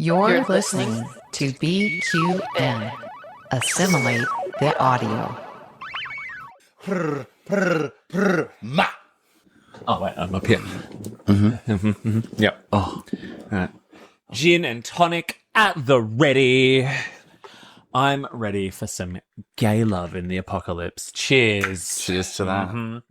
You're listening to BQN. Assimilate the audio. Ma. Oh, wait, I'm up here. Yep. Oh, all right. Gin and tonic at the ready. I'm ready for some gay love in the apocalypse. Cheers. Cheers to that.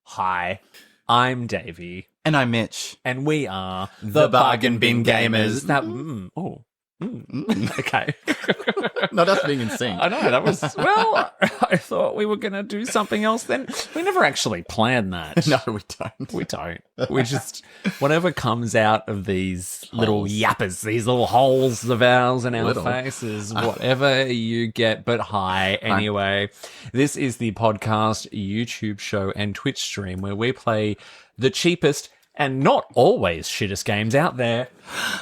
Hi, I'm Davey, And I'm Mitch. and we are The Bargain Bin Gamers. That, okay. Not us being in sync. I know, that was, well, I thought we were going to do something else then. We never actually planned that. No, we don't. We don't. We just, whatever comes out of these little yappers, these little holes of ours in our Little. faces, whatever you get. But hi, anyway. This is the podcast, YouTube show, and Twitch stream where we play the cheapest and not always shittest games out there,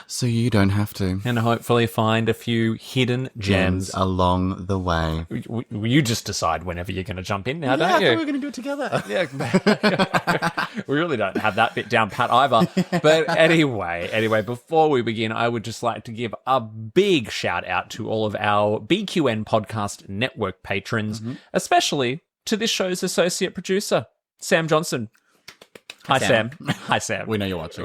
So you don't have to. and hopefully find a few hidden gems. along the way. You just decide whenever you're going to jump in now, I don't thought you? we were going to do it together. Yeah, we really don't have that bit down pat either. But anyway, before we begin, I would just like to give a big shout out to all of our BQN Podcast Network patrons, especially to this show's associate producer, Sam Johnson. Hi, Sam. Hi, Sam. We know you're watching.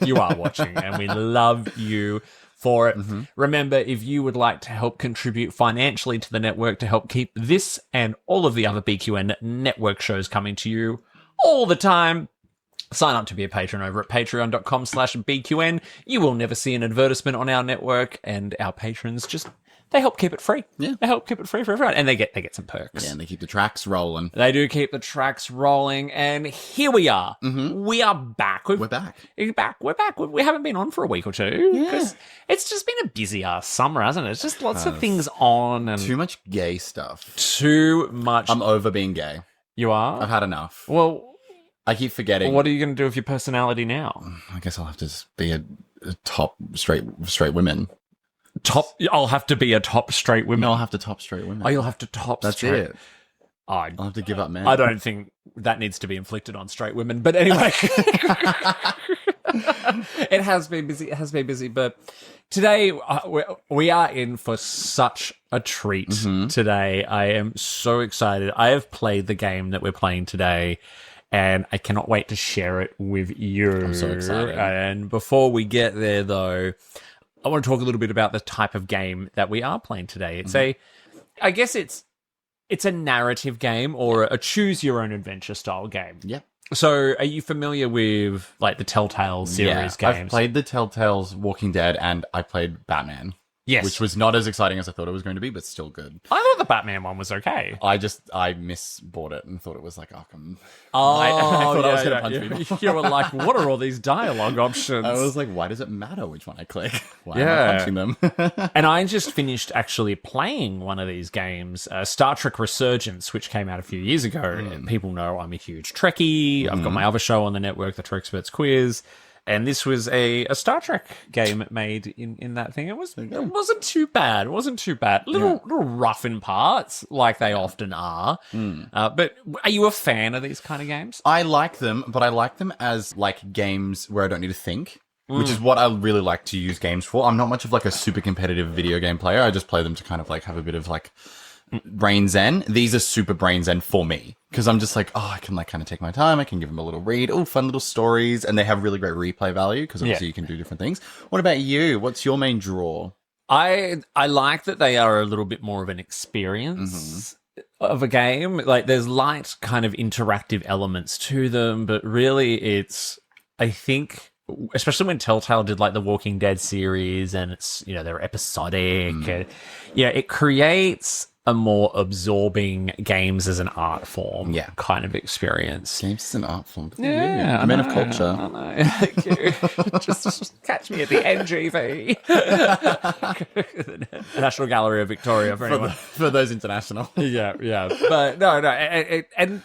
You are watching, and we love you for it. Remember, if you would like to help contribute financially to the network to help keep this and all of the other BQN network shows coming to you all the time, sign up to be a patron over at patreon.com/BQN. You will never see an advertisement on our network, and our patrons they help keep it free. Yeah. They help keep it free for everyone, and they get some perks. Yeah, and they keep the tracks rolling. They do keep the tracks rolling, and here we are. We are back. We're back. We're back. We haven't been on for a week or two because it's just been a busy ass summer, hasn't it? It's just lots of things on and Too much gay stuff. too much. I'm over being gay. You are? I've had enough. Well, I keep forgetting. what are you going to do with your personality now? I guess I'll have to just be a top straight women. I'll have to be a top straight woman. No, I'll have to top straight women. Oh, you'll have to top That's straight. it. I I'll have to give up men. I don't think that needs to be inflicted on straight women. But anyway, it has been busy. But today we are in for such a treat today. I am so excited. I have played the game that we're playing today, and I cannot wait to share it with you. I'm so excited. And before we get there, though, I want to talk a little bit about the type of game that we are playing today. It's I guess it's a narrative game or a choose your own adventure style game. Yeah. So are you familiar with like the Telltale series games? I've played the Telltale's Walking Dead and I played Batman. Yes. Which was not as exciting as I thought it was going to be, but still good. I thought the Batman one was okay. I misbought it and thought it was like Arkham. Oh, I thought I was going to punch people. You were like, what are all these dialogue options? I was like, why does it matter which one I click? Why am Yeah. I punching them? And I just finished actually playing one of these games, Star Trek Resurgence, which came out a few years ago. And people know I'm a huge Trekkie. I've got my other show on the network, the Trexperts Quiz. And this was a Star Trek game made in that thing. It wasn't too bad. It wasn't too bad. Little rough in parts, like they often are. But are you a fan of these kind of games? I like them, but I like them as like games where I don't need to think. Which is what I really like to use games for. I'm not much of like a super competitive video game player. I just play them to kind of like have a bit of like brain zen. These are super brain zen for me because I'm just like, oh, I can like kind of take my time. I can give them a little read. Oh, fun little stories. And they have really great replay value because obviously you can do different things. What about you? What's your main draw? I like that they are a little bit more of an experience of a game. Like there's light kind of interactive elements to them, but really it's, I think, especially when Telltale did like the Walking Dead series and it's, they're episodic. And, it creates a more absorbing games as an art form kind of experience. Games is an art form. Yeah, Men of culture. I know. Thank you. just catch me at the NGV. The National Gallery of Victoria for anyone. For those international. Yeah. But no. And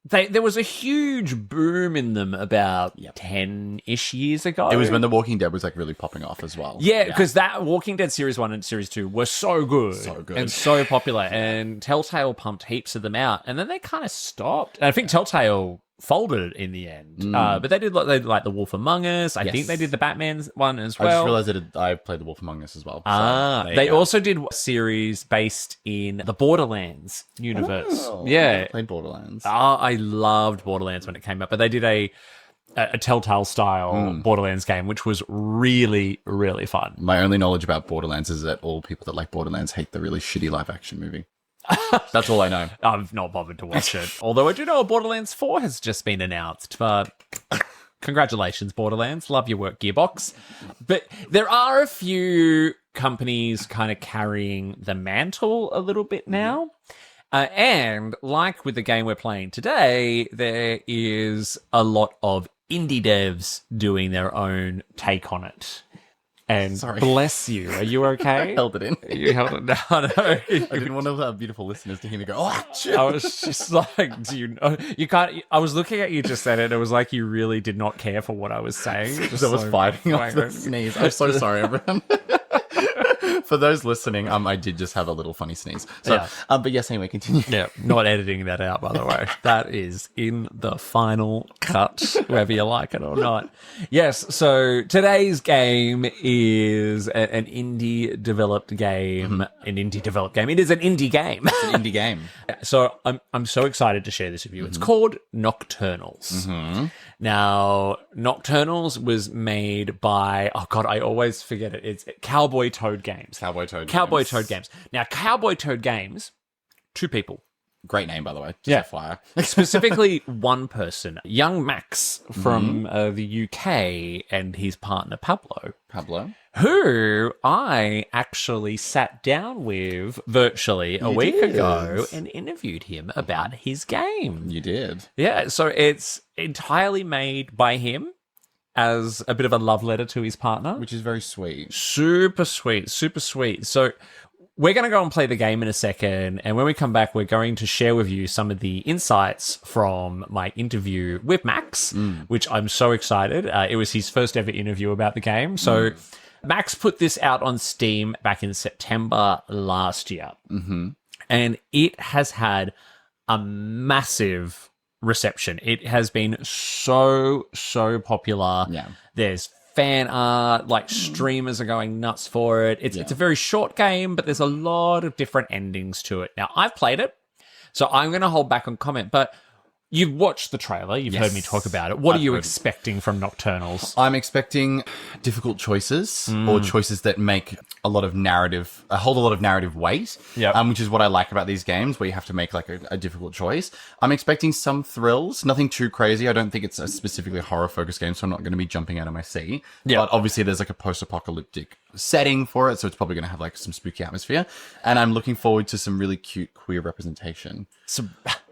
there was a huge boom in them about 10-ish years ago. It was when The Walking Dead was like really popping off as well. Yeah, because that Walking Dead Series 1 and Series 2 were so good. And so popular. And Telltale pumped heaps of them out. And then they kind of stopped. And I think Telltale folded in the end. But they did like The Wolf Among Us. I think they did the Batman one as well. I just realized that I played The Wolf Among Us as well. They also did a series based in the Borderlands universe. I played Borderlands. I loved Borderlands when it came up. But they did a Telltale style Borderlands game, which was really, really fun. My only knowledge about Borderlands is that all people that like Borderlands hate the really shitty live action movie. That's all I know. I've not bothered to watch it. Although I do know Borderlands 4 has just been announced. But congratulations, Borderlands. Love your work, Gearbox. But there are a few companies kind of carrying the mantle a little bit now. And like with the game we're playing today, there is a lot of indie devs doing their own take on it. And bless you. Are you okay? I held it in. You held it down. No. I didn't want our beautiful listeners to hear me go, oh, shit. I was just like, do you know? You can't. I was looking at you just then, and it was like you really did not care for what I was saying. Because I was fighting off the sneeze. I'm so sorry, everyone. For those listening, I did just have a little funny sneeze. So, but yes, anyway, continue. Yeah, not editing that out, by the way. That is in the final cut, whether you like it or not. Yes, so today's game is an indie developed game. An indie developed game. It is an indie game. It's an indie game. So I'm so excited to share this with you. It's called Nocturnals. Now, Nocturnals was made by, oh God, I always forget it. It's Cowboy Toad Games. Cowboy Toad Games. Now, Cowboy Toad Games, 2 people. Great name, by the way. Just FYI. Specifically, one person, young Max from the UK and his partner, Pablo. Who I actually sat down with virtually a week ago and interviewed him about his game. You did. Yeah, so it's entirely made by him as a bit of a love letter to his partner. Which is very sweet. Super sweet. So we're going to go and play the game in a second, and when we come back, we're going to share with you some of the insights from my interview with Max, which I'm so excited. It was his first ever interview about the game, so... Max put this out on Steam back in September last year, and it has had a massive reception. It has been so popular. Yeah. There's fan art, like streamers are going nuts for it. It's a very short game, but there's a lot of different endings to it. Now, I've played it, so I'm going to hold back on comment, but... You've watched the trailer. You've heard me talk about it. What are you expecting from Nocturnals? I'm expecting difficult choices or choices that make a lot of narrative, hold a lot of narrative weight, which is what I like about these games where you have to make like a difficult choice. I'm expecting some thrills, nothing too crazy. I don't think it's a specifically horror-focused game, so I'm not going to be jumping out of my seat. But obviously there's like a post-apocalyptic setting for it, so it's probably going to have like some spooky atmosphere. And I'm looking forward to some really cute queer representation.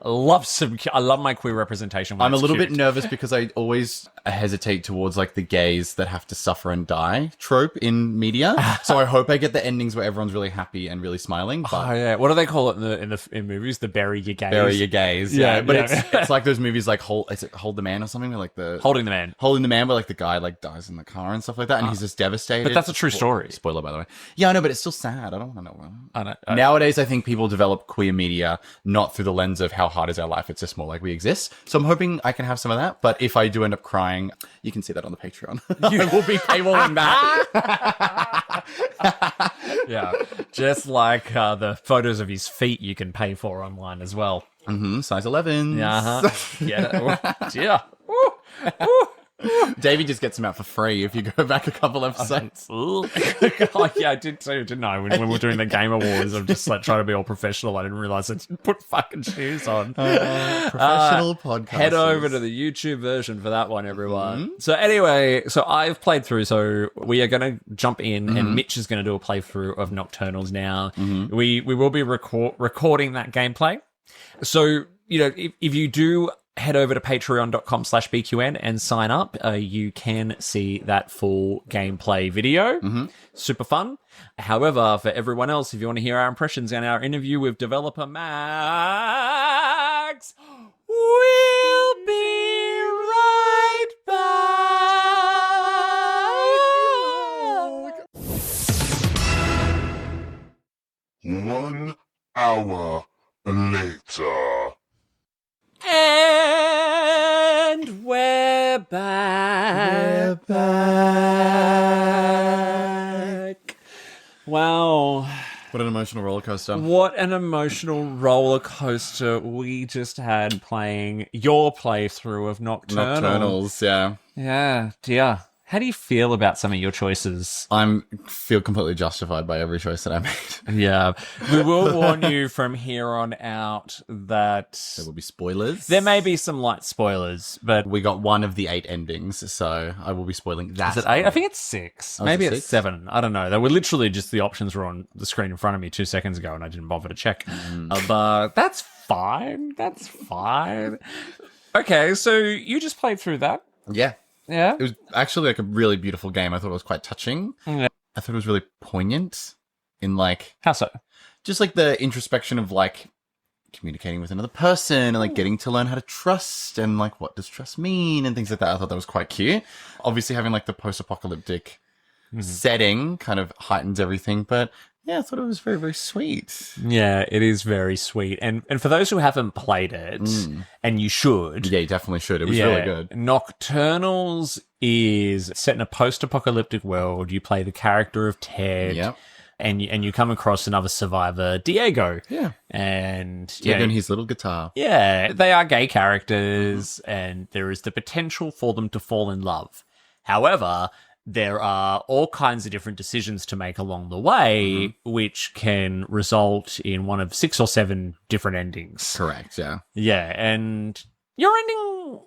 I love my queer representation. I'm a little bit nervous because I always hesitate towards like the gays that have to suffer and die trope in media. So I hope I get the endings where everyone's really happy and really smiling. But what do they call it in movies? The bury your gays. Bury your gays. Yeah, but it's like those movies like Hold the Man or something, where like the Holding the Man, where like the guy like dies in the car and stuff like that, and he's just devastated. But that's a true story. Spoiler, by the way. Yeah, I know, but it's still sad. I don't want to know. I know. Nowadays, I think people develop queer media not through the lens of how hard is our life. It's just more like we exist. So I'm hoping I can have some of that. But if I do end up crying, you can see that on the Patreon. You will be paywalling that. Yeah, just like the photos of his feet you can pay for online as well. Size 11. Yeah. Davey just gets them out for free if you go back a couple episodes. Oh, yeah, I did too, didn't I? When we were doing the Game Awards, I'm just like trying to be all professional. I didn't realize I didn't put fucking shoes on. Professional podcast. Head over to the YouTube version for that one, everyone. So anyway, so I've played through. So we are going to jump in, and Mitch is going to do a playthrough of Nocturnals now. We will be recording that gameplay. So, you know, if you do head over to patreon.com/BQN and sign up, you can see that full gameplay video. Super fun. However, for everyone else, if you want to hear our impressions and our interview with developer Max, We'll be right back. 1 hour later. And we're back. Wow. What an emotional roller coaster. What an emotional roller coaster we just had playing your playthrough of Nocturnal. Nocturnals, yeah. Yeah, dear. How do you feel about some of your choices? I feel completely justified by every choice that I made. Yeah. We will warn you from here on out that There will be spoilers. there may be some light spoilers, but We got one of the 8 endings, so I will be spoiling that. is it 8? I think it's 6. Oh, is Maybe it it's 6? 7. I don't know. They were literally just the options were on the screen in front of me 2 seconds ago and I didn't bother to check. But that's fine. That's fine. Okay, so you just played through that. Yeah. Yeah. It was actually like a really beautiful game. I thought it was quite touching. Yeah. I thought it was really poignant in like, How so? just like the introspection of like communicating with another person and like getting to learn how to trust and like what does trust mean and things like that. I thought that was quite cute. Obviously having like the post-apocalyptic setting kind of heightens everything, but yeah, I thought it was very, very sweet. Yeah, it is very sweet. And for those who haven't played it, and you should, Yeah, you definitely should. It was really good. Nocturnals is set in a post-apocalyptic world. You play the character of Ted. Yep. And you come across another survivor, Diego. Yeah. And Diego and his little guitar. yeah, they are gay characters, and there is the potential for them to fall in love. However, there are all kinds of different decisions to make along the way, which can result in one of 6 or 7 different endings. Correct, yeah. Yeah, and your ending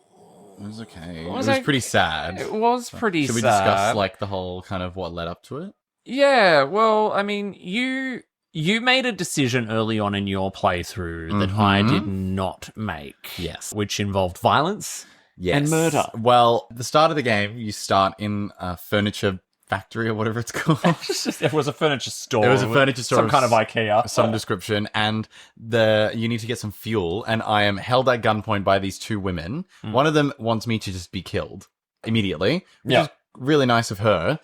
It was okay. It Was was it- pretty sad. it was pretty Should we sad. discuss like the whole kind of what led up to it? Yeah, well, I mean, you made a decision early on in your playthrough that I did not make. Yes. Which involved violence. Yes. And murder. Well, at the start of the game, you start in a furniture factory or whatever it's called. It was a furniture store. It was a furniture store. Some kind of IKEA. Some description, and you need to get some fuel, and I am held at gunpoint by these 2 women. One of them wants me to just be killed immediately, which Yeah. is really nice of her.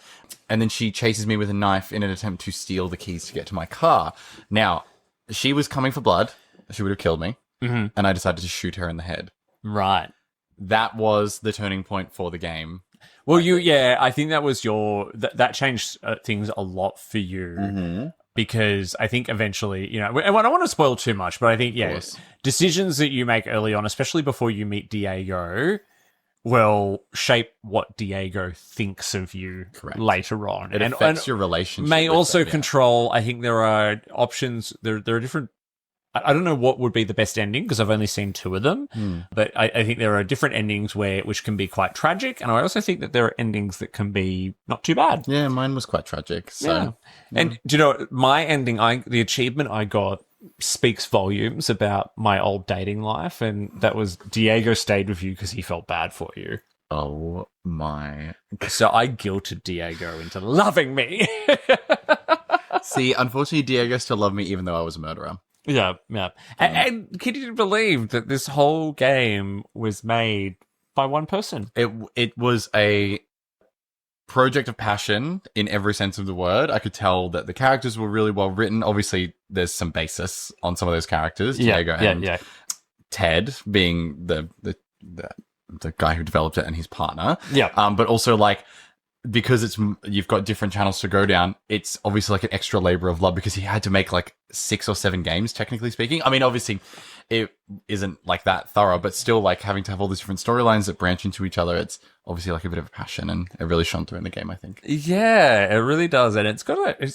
And then she chases me with a knife in an attempt to steal the keys to get to my car. Now, she was coming for blood. She would have killed me. And I decided to shoot her in the head. Right. That was the turning point for the game. Well, I think that was that changed things a lot for you. Because I think eventually, and I don't want to spoil too much, but I think, course. decisions that you make early on, especially before you meet Diego, will shape what Diego thinks of you Correct. later on. It affects your relationship. May with also them, yeah. control, I think there are options, there are different, I don't know what would be the best ending because I've only seen 2 of them, but I think there are different endings which can be quite tragic, and I also think that there are endings that can be not too bad. Yeah, mine was quite tragic. So. Yeah. And do you know, my ending, the achievement I got speaks volumes about my old dating life, and that was Diego stayed with you because he felt bad for you. Oh my. So I guilted Diego into loving me. See, unfortunately, Diego still loved me even though I was a murderer. Yeah. And can you believe that this whole game was made by one person? It was a project of passion in every sense of the word. I could tell that the characters were really well written. Obviously, there's some basis on some of those characters. Diego and Ted being the guy who developed it and his partner. Yeah. But also like because you've got different channels to go down, it's obviously like an extra labor of love because he had to make like 6 or 7 games, technically speaking. I mean, obviously it isn't like that thorough, but still like having to have all these different storylines that branch into each other. It's obviously like a bit of a passion, and it really shone through in the game, I think. Yeah, it really does. And it's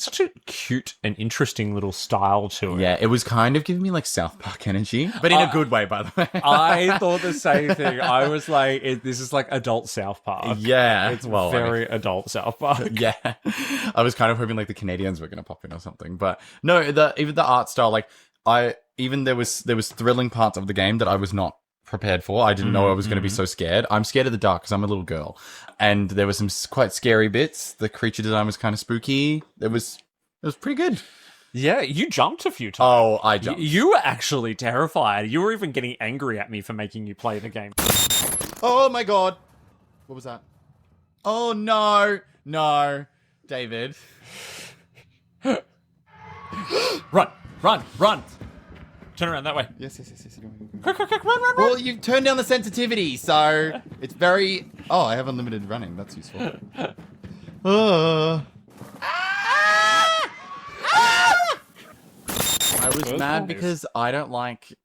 such a cute and interesting little style to it. Yeah, it was kind of giving me like South Park energy, but in a good way, by the way. I thought the same thing. I was like, this is like adult South Park. Yeah. It's well, very adult South Park. Yeah. I was kind of hoping like the Canadians were going to pop in or something. But no, even the art style, like there was thrilling parts of the game that I was not prepared for. I didn't know I was going to be so scared. I'm scared of the dark because I'm a little girl. And there were some quite scary bits. The creature design was kind of spooky. It was pretty good. Yeah, you jumped a few times. Oh, I jumped. You were actually terrified. You were even getting angry at me for making you play the game. Oh my god. What was that? Oh no. No. David. Run. Turn around that way. Yes. Quick, run. Well, you turned down the sensitivity, so it's very... Oh, I have unlimited running. That's useful. I was mad because I don't like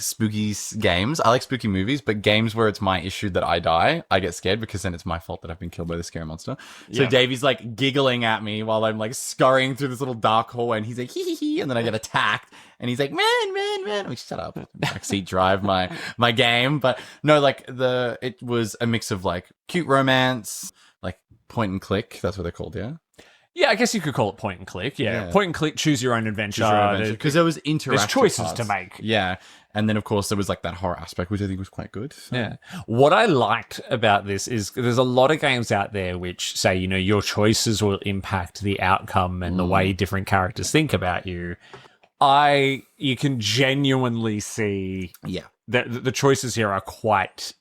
spooky games. I like spooky movies, but games where it's my issue that I die, I get scared because then it's my fault that I've been killed by the scary monster. So Yeah. Davey's like giggling at me while I'm like scurrying through this little dark hallway, and he's like hee, and then I get attacked, and he's like man. Like, shut up, backseat drive my game. But no, like it was a mix of like cute romance, like point and click. That's what they're called, yeah. Yeah, I guess you could call it point and click. Yeah. Point and click, choose your own adventure. Because there was interactive There's choices parts. to make. Yeah. And then, of course, there was like that horror aspect, which I think was quite good. So. Yeah. What I liked about this is there's a lot of games out there which say, you know, your choices will impact the outcome and the way different characters think about you. You can genuinely see that the choices here are quite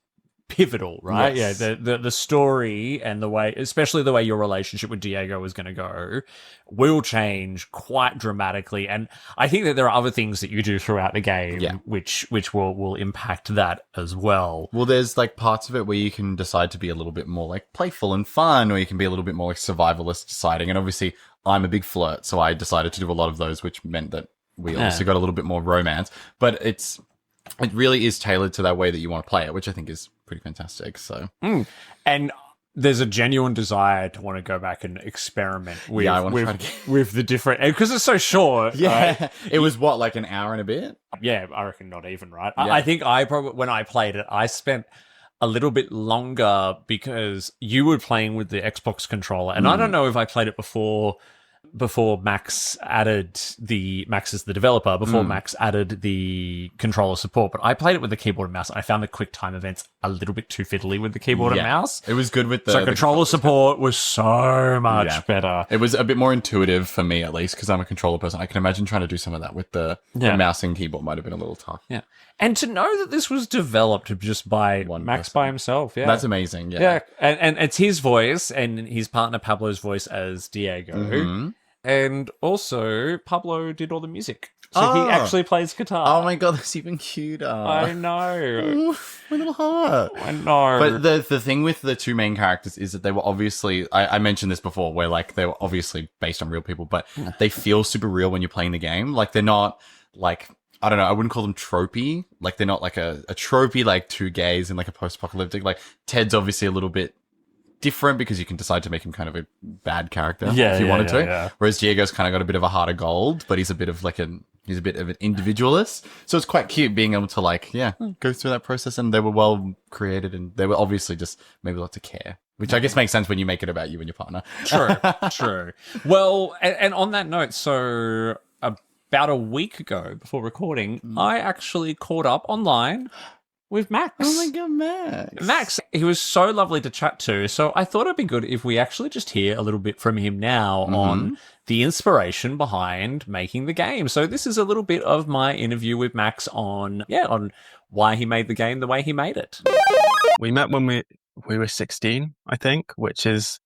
pivotal, right? Yes. Yeah, the story and the way, especially the way your relationship with Diego is going to go, will change quite dramatically. And I think that there are other things that you do throughout the game which will impact that as well. Well, there's like parts of it where you can decide to be a little bit more like playful and fun, or you can be a little bit more like survivalist deciding. And obviously, I'm a big flirt, so I decided to do a lot of those, which meant that we also got a little bit more romance. But it really is tailored to that way that you want to play it, which I think is pretty fantastic. So, and there's a genuine desire to want to go back and experiment with I want to try to with the different, because it's so short. Yeah, right? It was what, like an hour and a bit. Yeah, I reckon not even, right? Yeah. I think when I played it, I spent a little bit longer because you were playing with the Xbox controller, and I don't know if I played it before Max is the developer, Max added the controller support, but I played it with the keyboard and mouse, and I found the quick time events a little bit too fiddly with the keyboard and mouse. It was good with the controller support was so much better. It was a bit more intuitive for me, at least, because I'm a controller person. I can imagine trying to do some of that with the mouse and keyboard might have been a little tough. Yeah. And to know that this was developed just by Max by himself. Yeah. That's amazing. Yeah. Yeah. And it's his voice and his partner Pablo's voice as Diego. And also, Pablo did all the music. So he actually plays guitar. Oh my god, that's even cuter. I know. Ooh, my little heart. I know. But the thing with the two main characters is that they were obviously, I mentioned this before, where like they were obviously based on real people, but they feel super real when you're playing the game. Like they're not like, I don't know, I wouldn't call them tropey. Like they're not like a tropey, like two gays in like a post-apocalyptic. Like Ted's obviously a little bit different because you can decide to make him kind of a bad character if you wanted to. Yeah. Whereas Diego's kind of got a bit of a heart of gold, but he's a bit of an individualist. So it's quite cute being able to like, go through that process. And they were well created, and they were obviously just maybe lots of care, which I guess makes sense when you make it about you and your partner. True. Well, and on that note, so about a week ago before recording, I actually caught up online with Max. Oh my god, Max. Max, he was so lovely to chat to. So I thought it'd be good if we actually just hear a little bit from him now on the inspiration behind making the game. So this is a little bit of my interview with Max on why he made the game the way he made it. We met when we were 16, I think, which is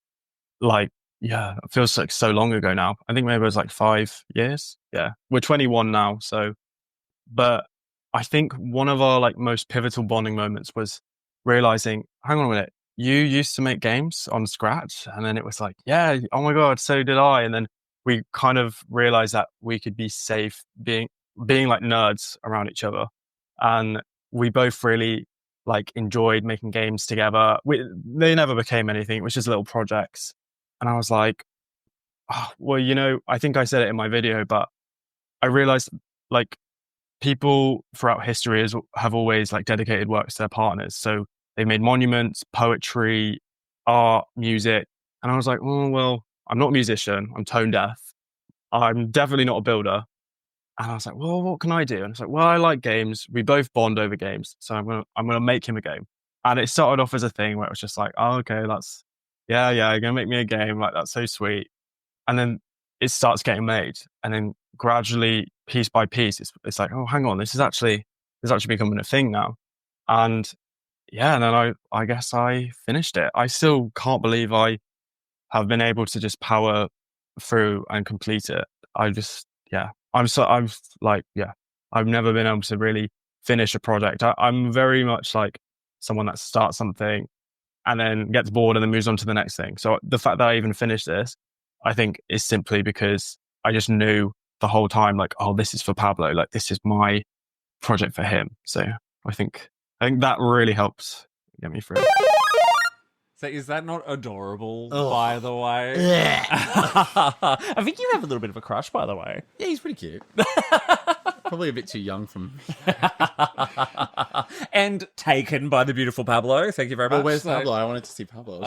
like, it feels like so long ago now. I think maybe it was like 5 years. Yeah. We're 21 now. So, but I think one of our like most pivotal bonding moments was realizing, hang on a minute, you used to make games on Scratch. And then it was like, yeah, oh my God, so did I. And then we kind of realized that we could be safe being like nerds around each other. And we both really like enjoyed making games together. They never became anything. It was just little projects. And I was like, I think I said it in my video, but I realized like, people throughout history have always like dedicated works to their partners. So they made monuments, poetry, art, music. And I was like, oh, well, I'm not a musician. I'm tone deaf. I'm definitely not a builder. And I was like, well, what can I do? And it's like, well, I like games. We both bond over games. So I'm going to make him a game. And it started off as a thing where it was just like, oh, okay, you're going to make me a game. Like, that's so sweet. And then it starts getting made. And then gradually, piece by piece, it's like, oh, hang on, this is actually becoming a thing now. And yeah, and then I guess I finished it. I still can't believe I have been able to just power through and complete it. I'm like, yeah, I've never been able to really finish a project. I'm very much like someone that starts something and then gets bored and then moves on to the next thing. So the fact that I even finished this, I think, is simply because I just knew the whole time, like, oh, this is for Pablo. Like, this is my project for him. So I think that really helps get me through. So is that not adorable, Ugh. by the way? Yeah. I think you have a little bit of a crush, by the way. Yeah, he's pretty cute. Probably a bit too young from. And taken by the beautiful Pablo. Thank you very much. Well, where's Pablo? I wanted to see Pablo.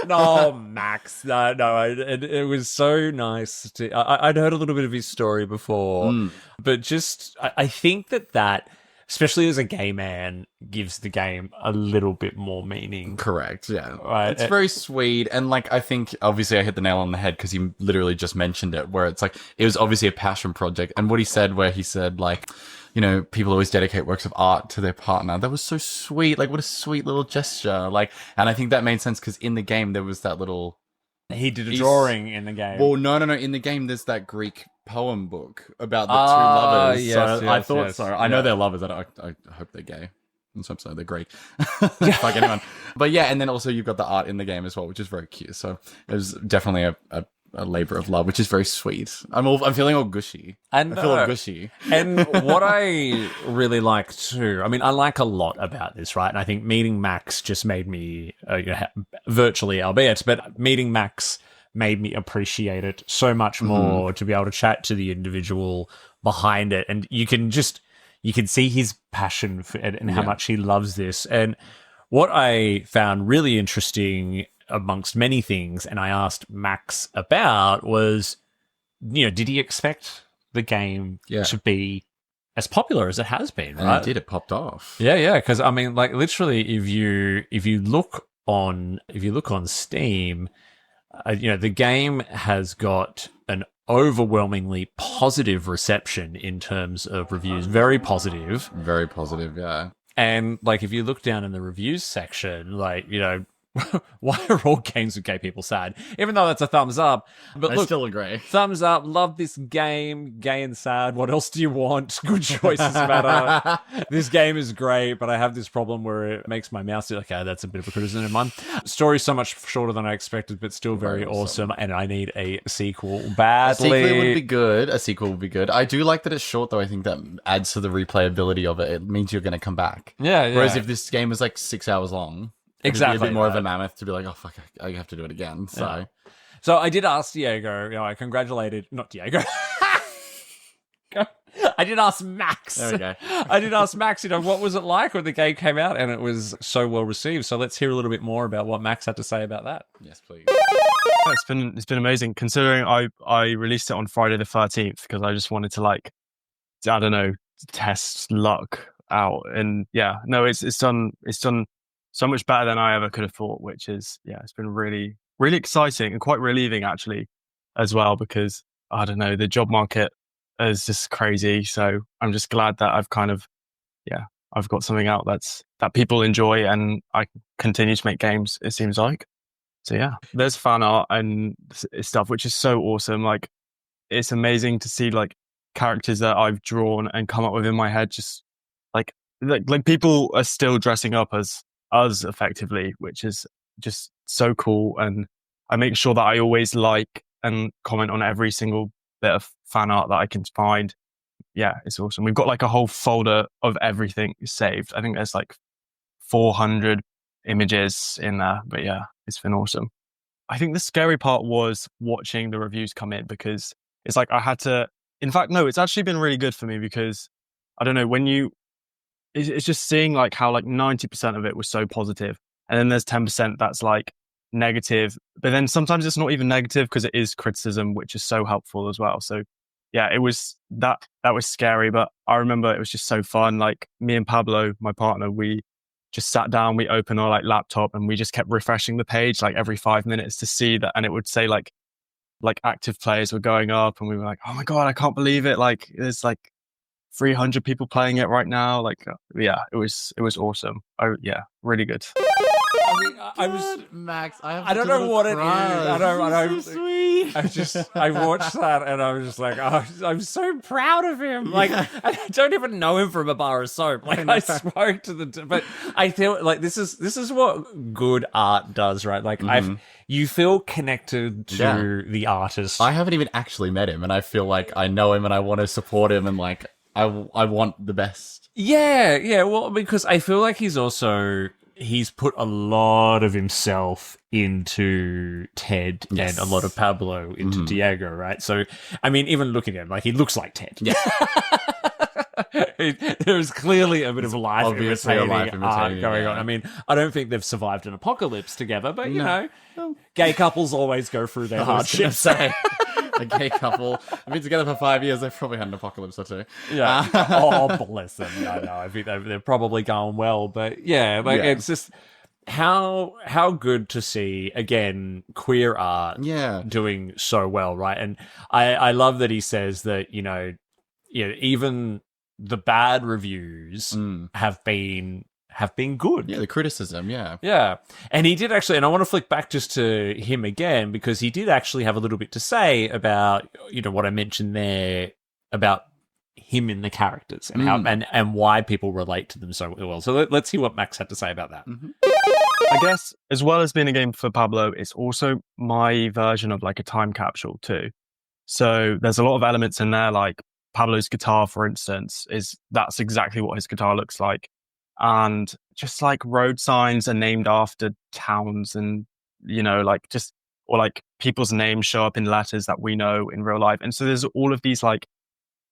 No, Max. No. It was so nice to. I'd heard a little bit of his story before, but just I think that, especially as a gay man, gives the game a little bit more meaning. Correct, yeah. Right. It's very sweet. And, like, I think, obviously, I hit the nail on the head because he literally just mentioned it, where it's like, it was obviously a passion project. And what he said, like, you know, people always dedicate works of art to their partner. That was so sweet. Like, what a sweet little gesture. Like, and I think that made sense because in the game, there was that little... He did a drawing in the game. Well, no. In the game, there's that Greek poem book about the two lovers. Yes, I yes, thought yes. so. I know they're lovers. I hope they're gay. And so they're Greek. Fuck anyone. But yeah, and then also you've got the art in the game as well, which is very cute. So it was definitely a labor of love, which is very sweet. I'm feeling all gushy. And I feel all gushy. And what I really like too, I mean, I like a lot about this, right? And I think meeting Max just made me, virtually, albeit, but meeting Max made me appreciate it so much more, to be able to chat to the individual behind it. And you can see his passion for it and how much he loves this. And what I found really interesting amongst many things, and I asked Max about, was, did he expect the game to be as popular as it has been? And right? it did. It popped off. Yeah. Because I mean, like, literally, if you look on Steam, the game has got an overwhelmingly positive reception in terms of reviews. Very positive. Very positive. Yeah. And, like, if you look down in the reviews section, like, why are all games with gay people sad? Even though that's a thumbs up. But I look, still agree. thumbs up, love this game, gay and sad. What else do you want? Good choices matter. This game is great, but I have this problem where it makes my mouth do, okay, that's a bit of a criticism of mine. Story's so much shorter than I expected, but still very awesome. And I need a sequel badly. A sequel would be good. I do like that it's short, though. I think that adds to the replayability of it. It means you're going to come back. Yeah. Whereas if this game was like 6 hours long, exactly, it'd be a bit more of a mammoth to be like, oh fuck, I have to do it again. So I did ask Diego. I congratulated, not Diego. I did ask Max. There we go. I did ask Max. What was it like when the game came out? And it was so well received. So let's hear a little bit more about what Max had to say about that. Yes, please. It's been amazing, considering I released it on Friday the 13th because I just wanted to, like, I don't know, test luck out. And yeah, no, it's done so much better than I ever could have thought, which is, it's been really, really exciting and quite relieving, actually, as well, because, I don't know, the job market is just crazy. So I'm just glad that I've kind of, I've got something out that people enjoy, and I continue to make games, it seems like. So yeah, there's fan art and stuff, which is so awesome. Like, it's amazing to see, like, characters that I've drawn and come up with in my head, just like people are still dressing up as us effectively, which is just so cool. And I make sure that I always like and comment on every single bit of fan art that I can find. Yeah, it's awesome. We've got, like, a whole folder of everything saved. I think there's like 400 images in there, but yeah, it's been awesome. I think the scary part was watching the reviews come in, because it's like I had to, in fact, no, it's actually been really good for me, because I don't know, it's just seeing, like, how, like, 90% of it was so positive, and then there's 10% that's, like, negative, but then sometimes it's not even negative because it is criticism, which is so helpful as well. So yeah, it was that was scary, but I remember it was just so fun. Like, me and Pablo, my partner, we just sat down, we opened our, like, laptop, and we just kept refreshing the page, like, every 5 minutes to see that, and it would say, like, like active players were going up, and we were like, oh my God, I can't believe it. Like there's like 300 people playing it right now. Like, yeah, it was awesome. Yeah, really good. I mean, I was. Max. I don't know what it is. I don't. So sweet. I watched that and I was just like, oh, I'm so proud of him. Like, I don't even know him from a bar of soap. Like, I spoke to but I feel like this is what good art does, right? Like, you feel connected to the artist. I haven't even actually met him, and I feel like I know him, and I want to support him, and like I want the best. Yeah. Well, because I feel like he's put a lot of himself into Ted and a lot of Pablo into Diego, right? So, I mean, even looking at him, like, he looks like Ted. Yeah. There's clearly a bit of life imitating art going on. I mean, I don't think they've survived an apocalypse together, but, you know, gay couples always go through their hardships. A gay couple. I've been together for 5 years. They've probably had an apocalypse or two. Yeah. Oh, bless them. I know. I think they're probably going well, but yeah, like it's just how good to see again queer art doing so well, right? And I love that he says that even the bad reviews have been good. Yeah, the criticism, Yeah. And he did actually, and I want to flick back just to him again, because he did actually have a little bit to say about, what I mentioned there about him in the characters and how and why people relate to them so well. So let's see what Max had to say about that. I guess as well as being a game for Pablo, it's also my version of like a time capsule too. So there's a lot of elements in there, like Pablo's guitar, for instance, that's exactly what his guitar looks like. And just like road signs are named after towns and, or like people's names show up in letters that we know in real life. And so there's all of these like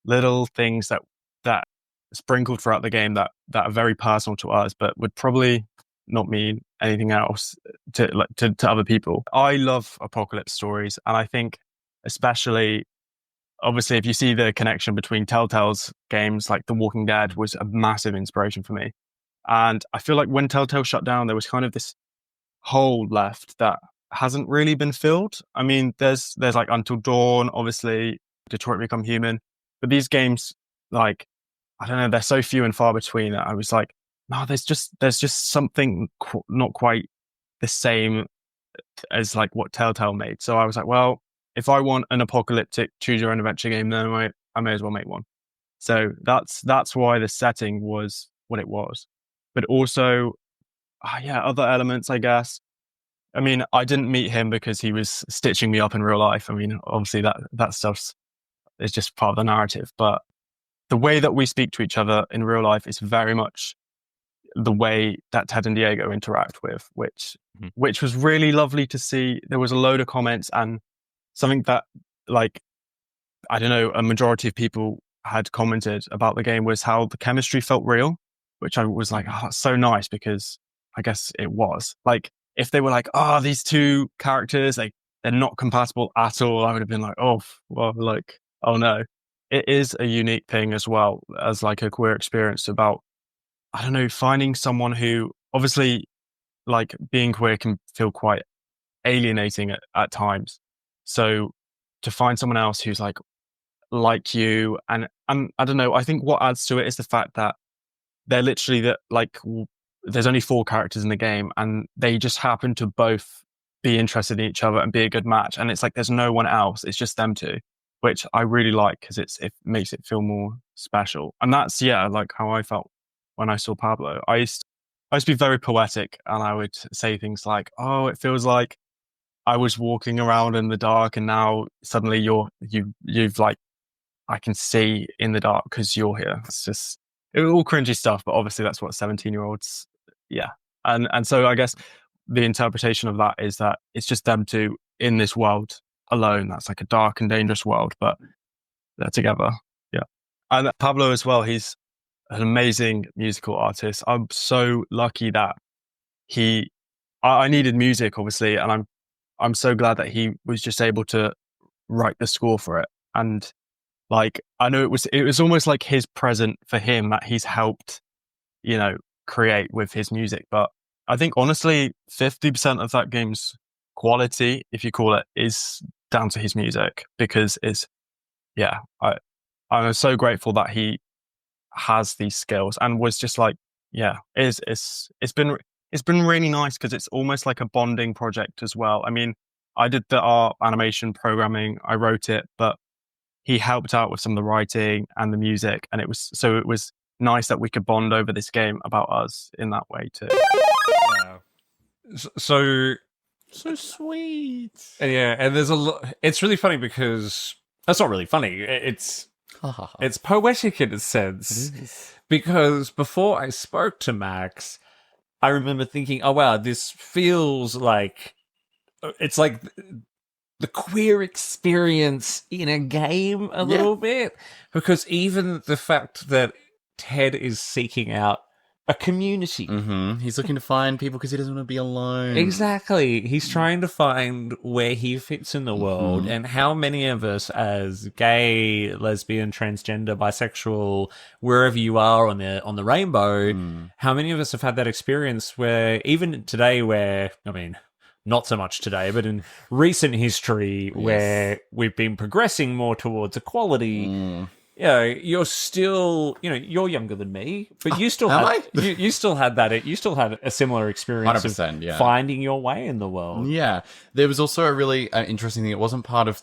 little things that sprinkled throughout the game that are very personal to us, but would probably not mean anything else to other people. I love apocalypse stories. And I think especially, obviously, if you see the connection between Telltale's games, like The Walking Dead was a massive inspiration for me. And I feel like when Telltale shut down, there was kind of this hole left that hasn't really been filled. I mean, there's like Until Dawn, obviously, Detroit Become Human. But these games, like, I don't know, they're so few and far between that I was like, no, there's just something not quite the same as like what Telltale made. So I was like, well, if I want an apocalyptic choose your own adventure game, then I may as well make one. So that's why the setting was what it was. But also, other elements, I guess. I mean, I didn't meet him because he was stitching me up in real life. I mean, obviously that stuff is just part of the narrative. But the way that we speak to each other in real life is very much the way that Ted and Diego interact with, which was really lovely to see. There was a load of comments, and something that, like, I don't know, a majority of people had commented about the game was how the chemistry felt real, which I was like, oh, that's so nice, because I guess it was. Like, if they were like, oh, these two characters, they're not compatible at all, I would have been like, oh, well, like, oh no. It is a unique thing as well as like a queer experience about, I don't know, finding someone who, obviously, like, being queer can feel quite alienating at times. So to find someone else who's like you, and I don't know, I think what adds to it is the fact that they're literally that, like, there's only 4 characters in the game, and they just happen to both be interested in each other and be a good match. And it's like there's no one else; it's just them two, which I really like because it makes it feel more special. And that's like how I felt when I saw Pablo. I used to be very poetic, and I would say things like, "Oh, it feels like I was walking around in the dark, and now suddenly you've like, I can see in the dark because you're here." It's just all cringy stuff, but obviously that's what 17-year-olds, and so I guess the interpretation of that is that it's just them two in this world alone. That's like a dark and dangerous world, but they're together. Yeah, and Pablo as well. He's an amazing musical artist. I'm so lucky that I needed music, obviously, and I'm so glad that he was just able to write the score for it. And like, I know it was almost like his present for him that he's helped, create with his music. But I think honestly, 50% of that game's quality, if you call it, is down to his music, because I'm so grateful that he has these skills and was just like, it's been really nice because it's almost like a bonding project as well. I mean, I did the art, animation, programming, I wrote it, but he helped out with some of the writing and the music, and it was nice that we could bond over this game about us in that way too. Yeah. So sweet. and there's a lot. It's really funny because that's not really funny. It's poetic in a sense, because before I spoke to Max, I remember thinking, oh wow, this feels like it's like the queer experience in a game a little bit, because even the fact that Ted is seeking out a community. Mm-hmm. He's looking to find people because he doesn't want to be alone. Exactly. He's trying to find where he fits in the world, and how many of us as gay, lesbian, transgender, bisexual, wherever you are on the rainbow, how many of us have had that experience where even today not so much today, but in recent history where we've been progressing more towards equality, you're still, you're younger than me, but you still you still had a similar experience 100%, of finding your way in the world. Yeah. There was also a really interesting thing. It wasn't part of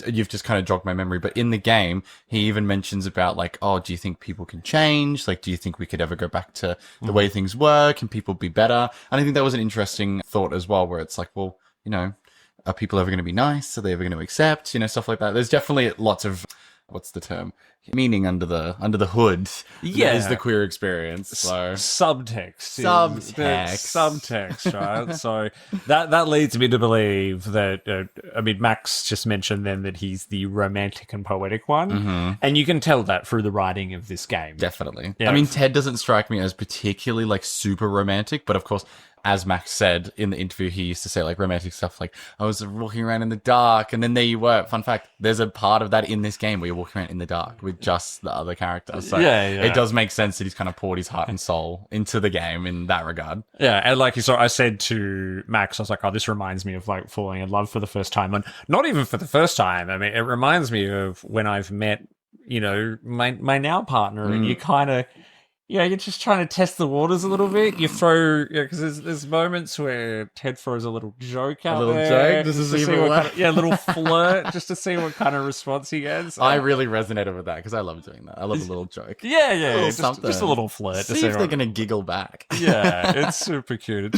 you've just kind of jogged my memory, but in the game, he even mentions about like, oh, do you think people can change? Like, do you think we could ever go back to the way things were? Can people be better? And I think that was an interesting thought as well, where it's like, well, are people ever going to be nice? Are they ever going to accept? Stuff like that. There's definitely lots of, what's the term? Meaning under the hood. Yeah, is the queer experience. So subtext, right? So that leads me to believe that. Max just mentioned then that he's the romantic and poetic one, and you can tell that through the writing of this game. Definitely. Yeah. I mean, Ted doesn't strike me as particularly like super romantic, but of course, as Max said in the interview, he used to say like romantic stuff like, I was walking around in the dark and then there you were. Fun fact, there's a part of that in this game where you're walking around in the dark with just the other characters. So it does make sense that he's kind of poured his heart and soul into the game in that regard. Yeah, and like I said to Max, I was like, oh, this reminds me of like falling in love for the first time. And not even for the first time. I mean, it reminds me of when I've met, my now partner, and you kind of, you're just trying to test the waters a little bit. You throw, because there's moments where Ted throws a little joke out there. This is a little flirt, just to see what kind of response he gets. I really resonated with that because I love doing that. I love a little joke. Yeah, just a little flirt. See if they're going to giggle back. Yeah, it's super cute.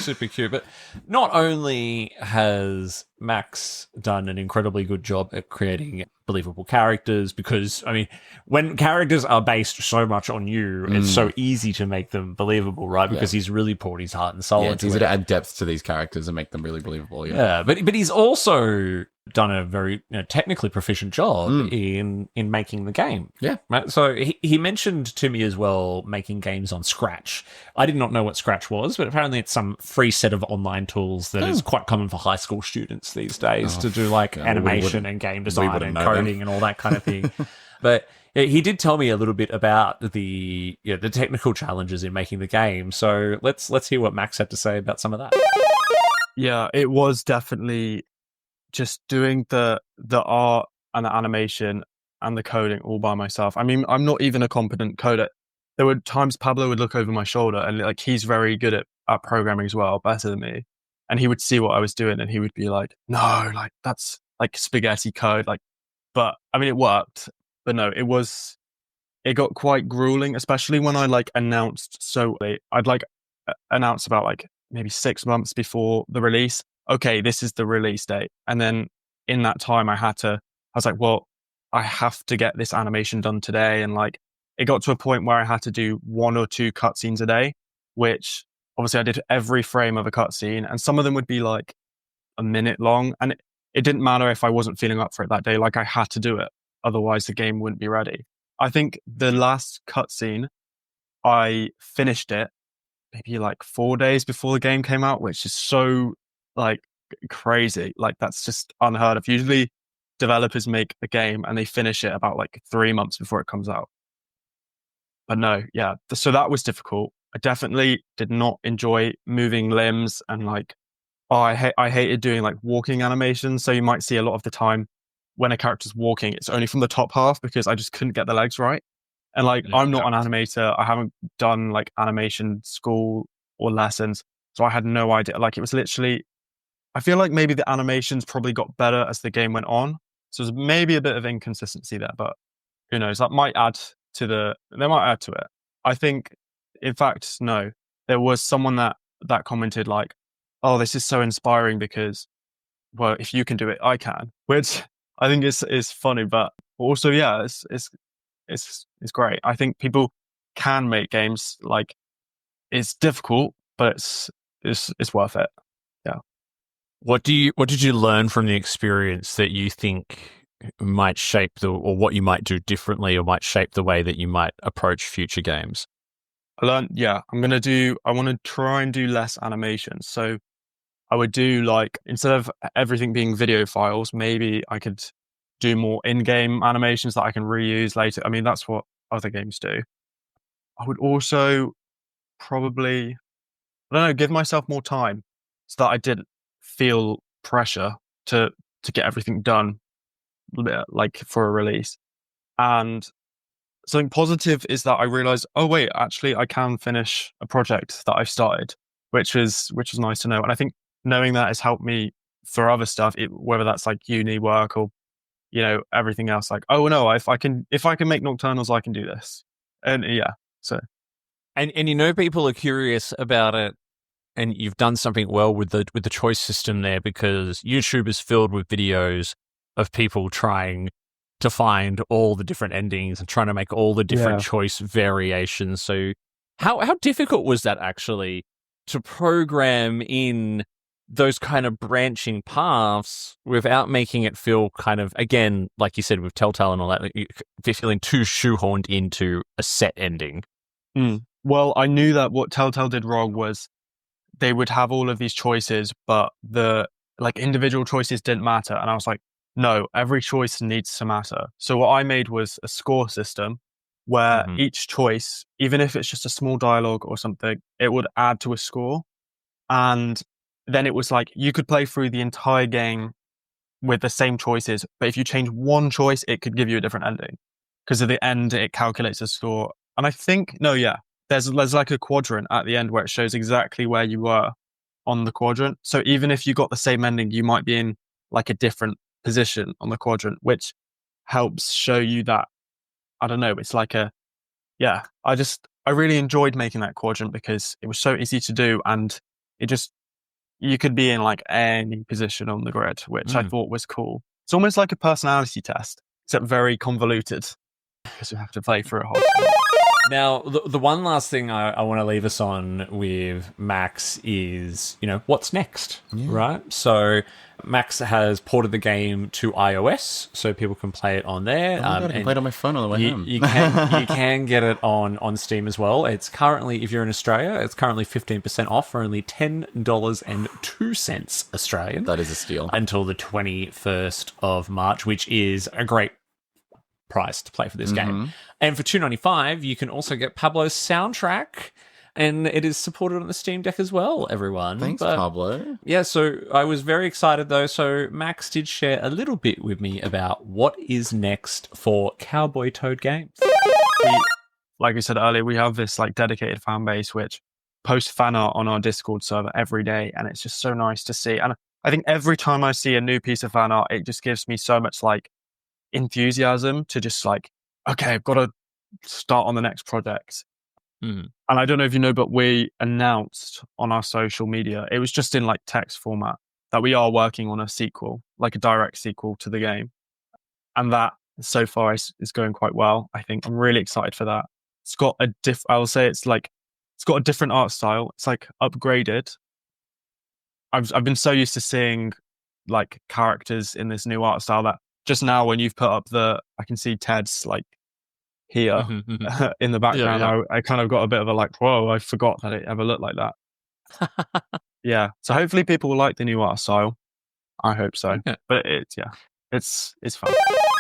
But not only has Max done an incredibly good job at creating believable characters, because I mean, when characters are based so much on you, it's so easy to make them believable, right? Because he's really poured his heart and soul into it's easy to add depth to these characters and make them really believable. But he's also done a very technically proficient job in making the game. Yeah. Right. So he mentioned to me as well making games on Scratch. I did not know what Scratch was, but apparently it's some free set of online tools that is quite common for high school students these days to do like animation and game design and coding and all that kind of thing. But he did tell me a little bit about the technical challenges in making the game. So let's hear what Max had to say about some of that. Yeah, it was definitely just doing the art and the animation and the coding all by myself. I mean, I'm not even a competent coder. There were times Pablo would look over my shoulder, and like he's very good at programming as well, better than me. And he would see what I was doing and he would be like, no, like that's like spaghetti code. Like, but I mean, it worked, but no, it got quite grueling, especially when I like announced so late. I'd like announce about like maybe 6 months before the release. Okay, this is the release date. And then in that time I was like, well, I have to get this animation done today. And like, it got to a point where I had to do 1 or 2 cutscenes a day, which obviously I did every frame of a cutscene, and some of them would be like a minute long. And it didn't matter if I wasn't feeling up for it that day. Like I had to do it. Otherwise the game wouldn't be ready. I think the last cutscene, I finished it maybe like 4 days before the game came out, which is so like crazy. Like that's just unheard of. Usually developers make a game and they finish it about like 3 months before it comes out. But no, yeah. So that was difficult. I definitely did not enjoy moving limbs and like Oh, I hated doing like walking animations. So you might see a lot of the time when a character's walking, it's only from the top half because I just couldn't get the legs right. And like, I'm not an animator. I haven't done like animation school or lessons. So I had no idea. Like, it was literally, I feel like maybe the animations probably got better as the game went on. So there's maybe a bit of inconsistency there, but who knows? They might add to it. I think, in fact, no, there was someone that commented like, "Oh, this is so inspiring because, well, if you can do it, I can," which I think is funny, but also, yeah, it's great. I think people can make games. Like, it's difficult, but it's worth it. Yeah. What did you learn from the experience that you think might shape or what you might do differently or might shape the way that you might approach future games? I learned, yeah, I want to try and do less animations. So I would do like, instead of everything being video files, maybe I could do more in-game animations that I can reuse later. I mean, that's what other games do. I would also probably, I don't know, give myself more time so that I didn't feel pressure to get everything done, like for a release. And something positive is that I realized, oh wait, actually I can finish a project that I've started, which was nice to know. And I think knowing that has helped me for other stuff, whether that's like uni work or, you know, everything else. Like, oh no, if I can make Nocturnals, I can do this. And yeah, so. And you know, people are curious about it, and you've done something well with the choice system there, because YouTube is filled with videos of people trying to find all the different endings and trying to make all the different choice variations. So how difficult was that actually to program in those kind of branching paths without making it feel kind of, again, like you said with Telltale and all that, feeling too shoehorned into a set ending? Well, I knew that what Telltale did wrong was they would have all of these choices, but the like individual choices didn't matter. And I was like, no, every choice needs to matter. So what I made was a score system where each choice, even if it's just a small dialogue or something, it would add to a score. And then it was like, you could play through the entire game with the same choices, but if you change one choice, it could give you a different ending. Because at the end, it calculates a score. And I think, no, yeah, there's like a quadrant at the end where it shows exactly where you were on the quadrant. So even if you got the same ending, you might be in like a different position on the quadrant, which helps show you that, I don't know, it's like I really enjoyed making that quadrant because it was so easy to do, and you could be in like any position on the grid, which I thought was cool. It's almost like a personality test, except very convoluted because you have to play through a whole thing. Now, the one last thing I want to leave us on with Max is, you know, what's next, right? So Max has ported the game to iOS, so people can play it on there. I can play it on my phone on the way home. You can get it on Steam as well. It's currently, if you're in Australia, it's currently 15% off for only $10.02 Australian. That is a steal. Until the 21st of March, which is a great price to play for this game. And for $2.95, you can also get Pablo's soundtrack, and it is supported on the Steam Deck as well, everyone. Thanks, Pablo. Yeah, so I was very excited, though. So Max did share a little bit with me about what is next for Cowboy Toad Games. Like I said earlier, we have this like dedicated fan base which posts fan art on our Discord server every day, and it's just so nice to see. And I think every time I see a new piece of fan art, it just gives me so much like enthusiasm to just like, okay, I've got to start on the next project. And I don't know if you know, but we announced on our social media, it was just in like text format, that we are working on a sequel, like a direct sequel to the game. And that so far is going quite well. I think I'm really excited for that. It's got I will say it's got a different art style. It's like upgraded. I've been so used to seeing like characters in this new art style that just now when you've put up I can see Ted's like here in the background. I kind of got a bit of a like, whoa, I forgot that it ever looked like that. Yeah. So hopefully people will like the new art style. I hope so. But it's fun.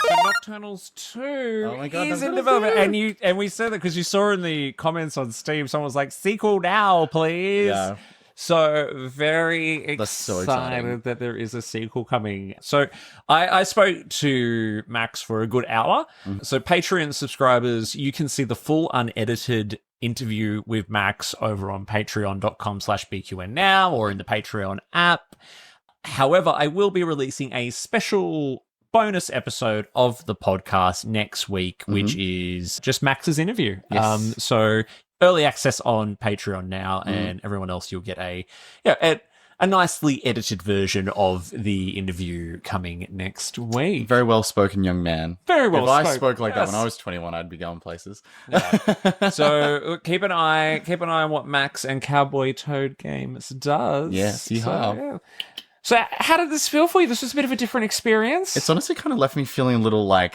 So Nocturnals 2 is in development. And we said that because you saw in the comments on Steam, someone was like, sequel now, please. Yeah. So very That's so excited exciting. that there is a sequel coming. So I spoke to Max for a good hour. So Patreon subscribers, you can see the full unedited interview with Max over on patreon.com/BQN now or in the Patreon app. However, I will be releasing a special bonus episode of the podcast next week, which is just Max's interview. Yes. So early access on Patreon now, and everyone else, you'll get a nicely edited version of the interview coming next week. Very well spoken, young man. Very well If I spoken, spoke like that yes. when I was 21, I'd be going places. So keep an eye on what Max and Cowboy Toad Games does. Yes, you So, have. yeah. So how did this feel for you? This was a bit of a different experience. It's honestly kind of left me feeling a little like,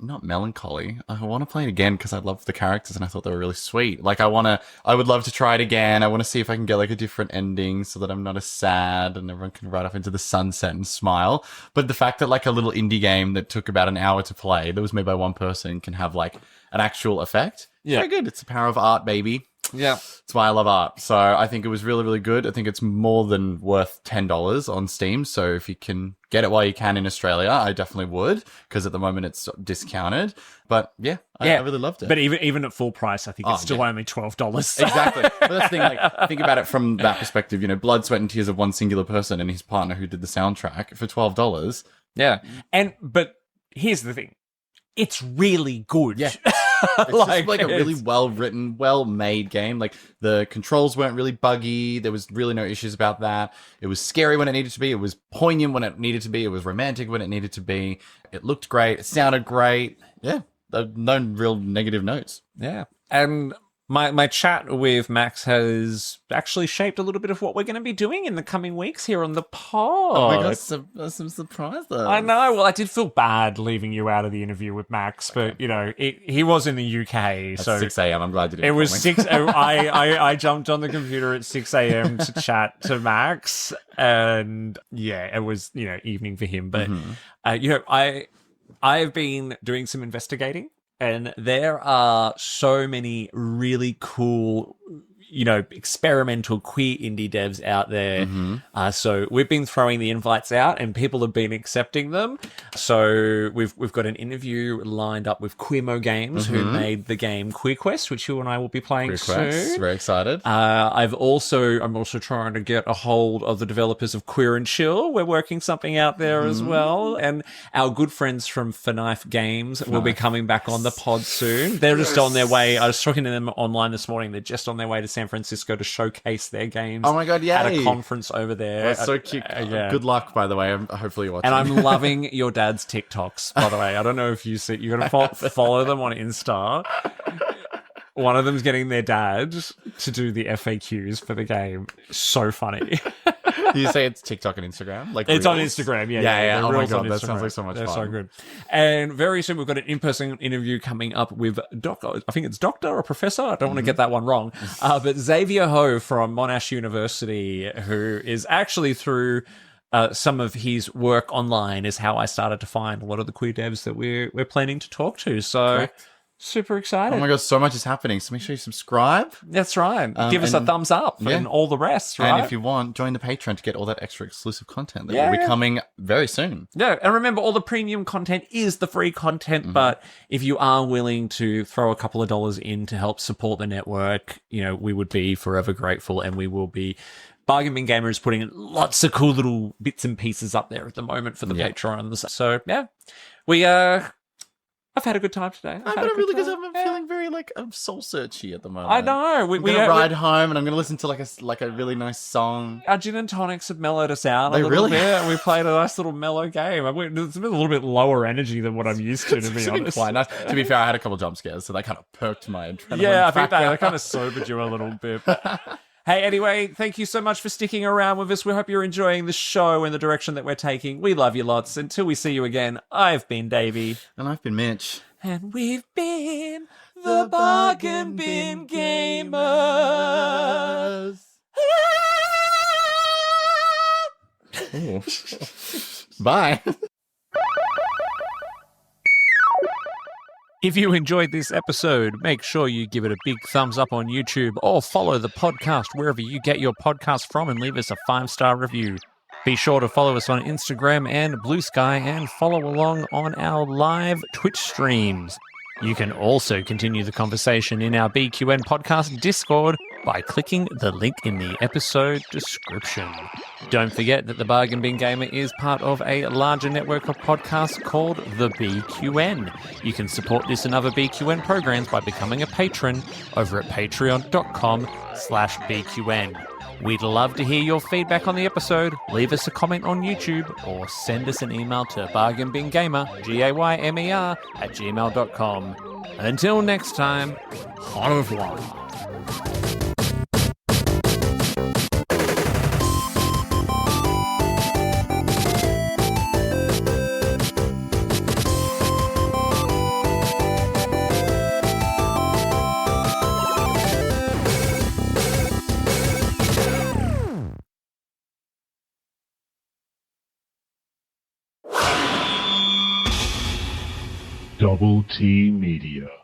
not melancholy. I want to play it again because I love the characters and I thought they were really sweet. Like I would love to try it again. I want to see if I can get like a different ending so that I'm not as sad and everyone can ride off into the sunset and smile. But the fact that like a little indie game that took about an hour to play, that was made by one person, can have like an actual effect. Yeah. Very good. It's the power of art, baby. Yeah. That's why I love art. So I think it was really, really good. I think it's more than worth $10 on Steam. So if you can get it while you can in Australia, I definitely would, because at the moment it's discounted. But yeah, I really loved it. But even at full price, I think it's still only $12. Exactly. But that's the thing, like, think about it from that perspective, blood, sweat, and tears of one singular person and his partner who did the soundtrack for $12. Yeah. But here's the thing. It's really good. Yeah. It's just like a really well-written, well-made game. Like, the controls weren't really buggy. There was really no issues about that. It was scary when it needed to be. It was poignant when it needed to be. It was romantic when it needed to be. It looked great. It sounded great. Yeah. No real negative notes. Yeah. And my chat with Max has actually shaped a little bit of what we're going to be doing in the coming weeks here on the pod. Oh my god, some surprise though. I know. Well, I did feel bad leaving you out of the interview with Max, but he was in the UK, At so 6 a.m. I'm glad you didn't. it was call me. 6. I jumped on the computer at 6 a.m. to chat to Max, and yeah, it was evening for him. But I've been doing some investigating, and there are so many really cool, experimental queer indie devs out there. So we've been throwing the invites out and people have been accepting them. So we've got an interview lined up with Queermo Games, who made the game Queer Quest, which you and I will be playing soon. Very excited. I'm also trying to get a hold of the developers of Queer and Chill. We're working something out there as well. And our good friends from FNAF Games will be coming back on the pod soon. They're just on their way. I was talking to them online this morning. They're just on their way to San Francisco to showcase their games. Oh my god, yay. At a conference over there. That's so cute. Yeah. Good luck, by the way. Hopefully you're watching. And I'm loving your dad's TikToks, by the way. I don't know if you see, you got to follow them on Insta. One of them's getting their dad to do the FAQs for the game. So funny. Do you say it's TikTok and Instagram? Like it's on Reels? Instagram, yeah. Yeah. Oh my Reels on god, that sounds Instagram. like so much They're fun. so good. And very soon we've got an in-person interview coming up with I think it's Doctor or Professor. I don't want to get that one wrong. But Xavier Ho from Monash University, who is actually through some of his work online, is how I started to find a lot of the queer devs that we're planning to talk to. So. Correct. Super excited. Oh my god, so much is happening. So make sure you subscribe. That's right. Give us a thumbs up and all the rest, right? And if you want, join the Patreon to get all that extra exclusive content that will be coming very soon. Yeah, and remember, all the premium content is the free content, but if you are willing to throw a couple of dollars in to help support the network, we would be forever grateful, and we will be. Bargain Bin Gamer is putting lots of cool little bits and pieces up there at the moment for the Patrons. So, I've had a good time today. I'm feeling very I'm soul searchy at the moment. I know. I'm gonna ride home and I'm gonna listen to like a really nice song. Our gin and tonics have mellowed us out a They little really bit, and we played a nice little mellow game. It's been a little bit lower energy than what I'm used to be It's been honest. quite nice. To be fair, I had a couple jump scares, so that kind of perked my adrenaline. Yeah, I think back that up. kind of sobered you a little bit. Hey, anyway, thank you so much for sticking around with us. We hope you're enjoying the show and the direction that we're taking. We love you lots. Until we see you again, I've been Davey. And I've been Mitch. And we've been the Bargain Bin Gamers. Bye. If you enjoyed this episode, make sure you give it a big thumbs up on YouTube or follow the podcast wherever you get your podcast from and leave us a 5-star review. Be sure to follow us on Instagram and Blue Sky and follow along on our live Twitch streams. You can also continue the conversation in our BQN podcast Discord by clicking the link in the episode description. Don't forget that the Bargain Bin Gamer is part of a larger network of podcasts called the BQN. You can support this and other BQN programs by becoming a patron over at patreon.com/BQN. We'd love to hear your feedback on the episode. Leave us a comment on YouTube or send us an email to bargainbingamer, GAYMER, @gmail.com. Until next time, au revoir. Double T Media.